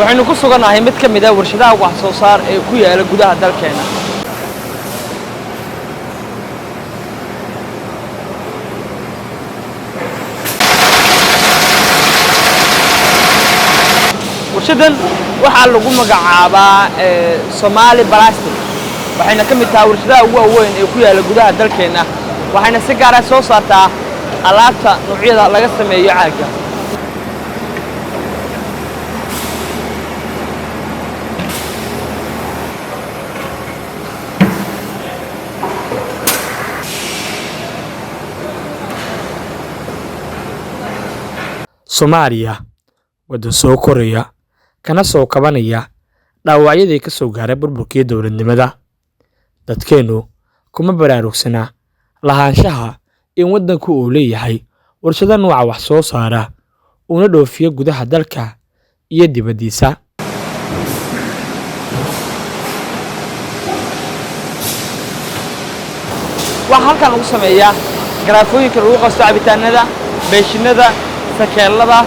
waxaynu ku suganahay mid ka mid ah warshadaha wax soo saar ee ku yaala gudaha dalkeena. warshadan waxaa lagu magacaabaa Somali Plastic waxayna ka mid tahay warshadaha ugu weyn ee ku yaala gudaha dalkeena waxayna si gaar ah soo saartaa alaabta noocyada laga sameeyo caaga. Soomaaliya waddan soo koraya kana soo kabanaya dhaawacyadii ka soo gaaray burburkii dowladnimada. Dadkeenu kuma baraarugsana lahaanshaha in waddanku uu leeyahay warshado nooca wax soo saara una dhoofiyo gudaha dalka iyo dibaddiisa. waxaa halkan lagu sameeyaa garaafooyinka lagu qasto cabitaanada, beeshinada, sakeelada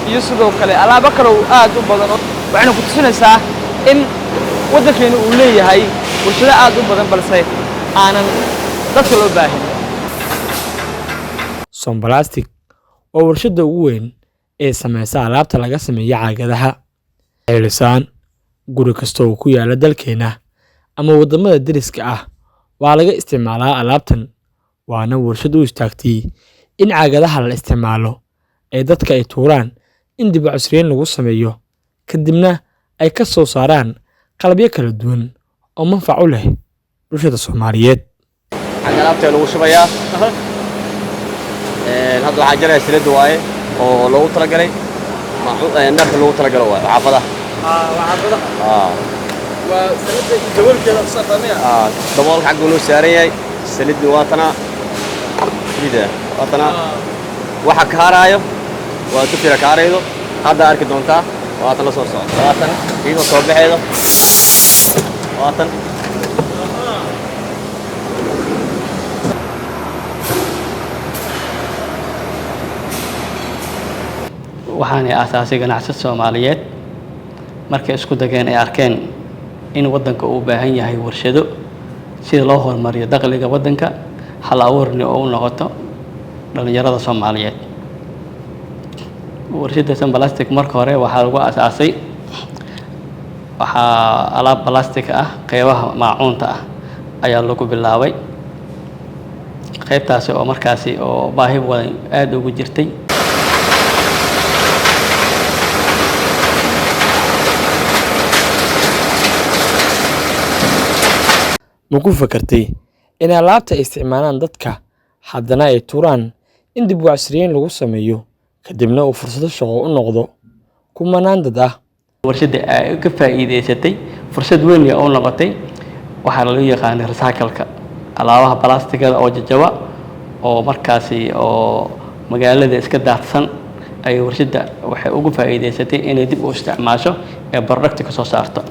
iyo sidoo kale alaabo kale oo aad u badan. waxayna ku tusinaysaa in waddankeenu uu leeyahay warshado aad u badan balse aanan dadka loo baahin. Som Plastic waa warshada ugu weyn ee sameysa alaabta laga sameeyo caagadaha. Xeelisaan guri kasta oo ku yaala dalkeena ama wadamada deriska ah waa laga isticmaalaa alaabtan, waana warshad u istaagtay in caagadaha la isticmaalo ee dadka ay tuuraan in dib u casriyeyn lagu sameeyo kadibna ay ka soo saaraan qalabyo kala duwan oo manfac u leh bulshada Soomaaliyeed. alaabta lagu shubayaa hadda waxaa jira silid waaye oo loogu talagalay nafta loogu talagalo waaye xaafadaha waa sanadda daboolkeeda u saarnaa daboolka xagga loo saaran yahay silid waatana waxa ka haraayo waa dufira ka haraydo hadda arki doontaa waatan la soo socdo waatan iyadoo soo baxeedo waatan waxaanay aasaasay ganacsatada Soomaaliyeed markay isku dageen ay arkeen in waddanka uu u baahan yahay warshado si loo horumariyo dakhliga waddanka hal abuurni oo u noqoto dhalinyarada Soomaaliyeed. warshada Som Plastic marka hore waxaa lagu aasaasay alaab plastic ah qeybaha maacuunta ah ayaa lagu bilaabay qaybtaasi oo markaasi oo baahi weyn aad ugu jirtay. Ma ku fakartay in alaabta ay isticmaalaan dadka haddana ay tuuraan in dib u casriyeyn lagu sameeyo kadibna uu fursado shaqo u noqdo kumanaan dad ah? warshada ay ka faa'iideysatay fursad weyn oo noqotay waxa la yaqaan recycle-ka alaabaha plastic-da oo jajaba oo markaasi oo magaalada iska daadsan ay warshada waxay ugu faa'iideysatay inay dib u isticmaasho ee product ka soo saarto.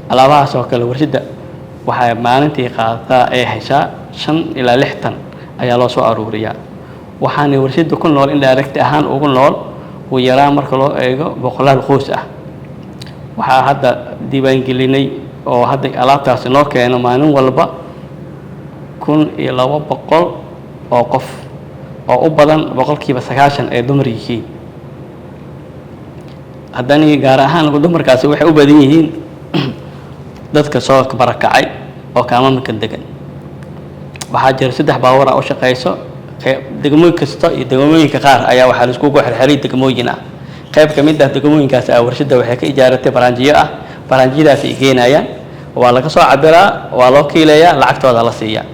alaabahaas oo kale warshada waxay maalintii qaadataa ay heshaa 5 ilaa 6 tan ayaa loo soo aruuriyaa. waxaana warshada ku nool in direct ahaan ugu nool uu yaraa marka loo eego boqolaal qoys ah. waxaa hadda diiwaan gelinay oo hadda alaabtaasi noo keeno maalin walba 1200 oo qof oo u badan boqolkiiba 90 ee dumar yihiin. haddana gaar ahaan dumarkaasi waxay u badan yihiin dadka soo barakacay oo kaamamka degan. waxaa jira 3 baabuur oo shaqeyso degmooyin kasta iyo degmooyinka qaar ayaa waxa la isku xirxiray degmooyin ah. qayb ka mid ah degmooyinkaas warshada waxay ka ijaaratay baranjiyo ah. baranjiyadaas ay geenayaan waa laga soo cabiraa waa loo kiileeyaa lacagtooda la siiyaa.